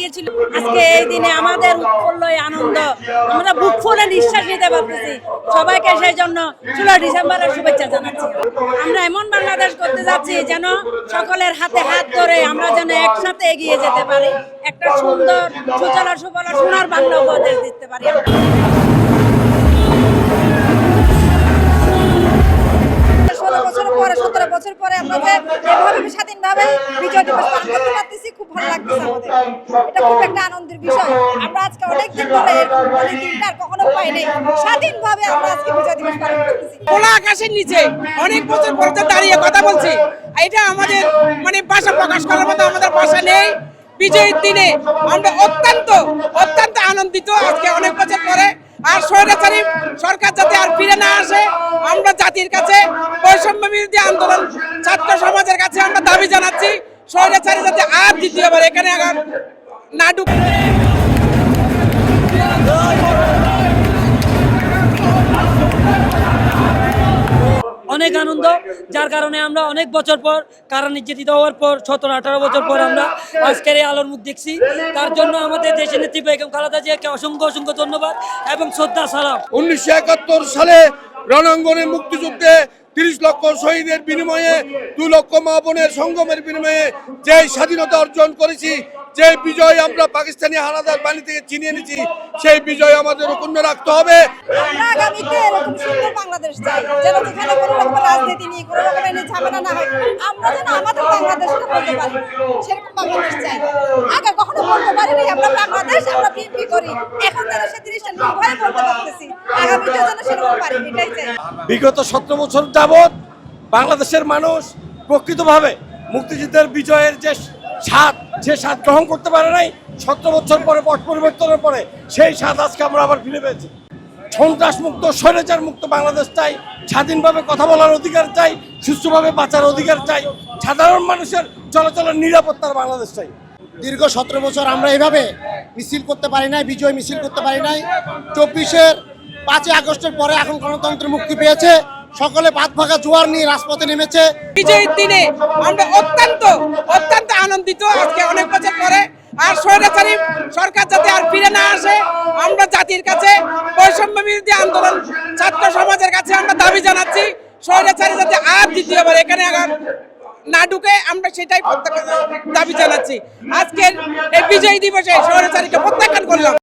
গিয়েছিল। আজকে এই দিনে আমাদের উৎফুল্ল আনন্দ, আমরা বুক ফুলে নিঃশ্বাস নিতে পারতেছি। সবাইকে সেই জন্য 16 ডিসেম্বরের শুভেচ্ছা জানাচ্ছি। আমরা এমন বাংলাদেশ করতে যাচ্ছি যেন সকলের হাতে হাত ধরে আমরা যেন একসাথে এগিয়ে যেতে পারি, একটা সুন্দর সুজলা সুফলা সোনার বাংলা উপদেশ দিতে পারি। 17 বছর পরে আমরা যে এভাবে স্বাধীনভাবে বিজয় দিবস পালন করতে পারতেছি, খুব ভালো লাগতেছে আমাদের। এটা খুব একটা আনন্দের বিষয়। আমরা আজকে অনেকদিন ধরে এই দিনটা কখনো পাই নাই, স্বাধীনভাবে আমরা আজকে বিজয় দিবস পালন করতেছি। খোলা আকাশের নিচে অনেক বছর পরে দাঁড়িয়ে কথা বলছি, এটা আমাদের ভাষা প্রকাশ করার মতো আমাদের ভাষা নেই। বিজয়ের দিনে আমরা অত্যন্ত আনন্দিত আজকে অনেক বছর পরে। আর স্বৈরাচারী সরকার যাতে আর ফিরে না আসে, আমরা জাতির কাছে বৈষম্য বিরোধী আন্দোলন ছাত্র সমাজের কাছে আমরা দাবি জানাচ্ছি, স্বৈরাচারী যাতে আর দ্বিতীয়বার এখানে আবার না ঢুকে। অনেক আনন্দ, যার কারণে আমরা অনেক বছর পর কারা নির্যাতিত হওয়ার পর 17-18 বছর পর আমরা আজকের এই আলোর মুখ দেখছি। তার জন্য আমাদের দেশের নেত্রী বেগম খালেদা জিয়াকে অসংখ্য ধন্যবাদ এবং শ্রদ্ধা সালাম। 1971 সালে রণাঙ্গনে মুক্তিযুদ্ধে 30 লক্ষ শহীদের বিনিময়ে 2 লক্ষ মা বোনের সঙ্গমের বিনিময়ে যে স্বাধীনতা অর্জন করেছি, যে বিজয় আমরা পাকিস্তানি হানাদার বাহিনী থেকে ছিনিয়ে নিয়েছি, সেই বিজয় আমাদের অক্ষুণ্ণ রাখতে হবে। আমরা আগামীতে এরকম সুন্দর বাংলাদেশ চাই, যেন যেখানে কোনো রকম রাজনীতি নিয়ে কোনো রকমের ঝামেলা না হয়, আমরা যেন আমাদের বাংলাদেশটা বলতে পারি, সেরকম বাংলাদেশ চাই। আগে কখনো বলতে পারিনি আমরা বাংলাদেশ, আমরা বিএনপি করি, এখন যেন সে জিনিসটা নির্ভয়ে বলতে পারতেছি, আগামীতে যেন সেরকম পারি, এটাই চাই। বিগত 17 বছর যাবৎ বাংলাদেশের মানুষ প্রকৃতভাবে মুক্তিযুদ্ধের বিজয়ের যে স্বাদ গ্রহণ করতে পারে নাই, 17 বছর পরে পট পরিবর্তনের পরে সেই স্বাদ আজকে আমরা আবার ফিরে পেয়েছি। সন্ত্রাস মুক্ত, স্বৈরাচার মুক্ত বাংলাদেশ চাই, স্বাধীনভাবে কথা বলার অধিকার চাই, সুস্থভাবে বাঁচার অধিকার চাই, সাধারণ মানুষের চলাচলের নিরাপত্তার বাংলাদেশ চাই। দীর্ঘ 17 বছর আমরা এভাবে মিছিল করতে পারি নাই, বিজয় মিছিল করতে পারি নাই। 24-এর 5 আগস্টের পরে এখন গণতন্ত্র মুক্তি পেয়েছে, সকলে বাদ ভাগা জোয়ার নিয়ে রাজপথে নেমেছে। বিজয়ের দিনে আমরা অত্যন্ত আনন্দিত আজকে অনেক বছর পরে। আর স্বৈরাচারী সরকার যাতে আর ফিরে না আসে, আমরা জাতির কাছে বৈষম্য বিরোধী আন্দোলন ছাত্র সমাজের কাছে আমরা দাবি জানাচ্ছি, স্বৈরাচারী যাতে আর দ্বিতীয়বার এখানে আবার না ঢুকে, আমরা সেটাই দাবি জানাচ্ছি। আজকের এই বিজয় দিবসে স্বৈরাচারীকে প্রত্যাখ্যান করলাম।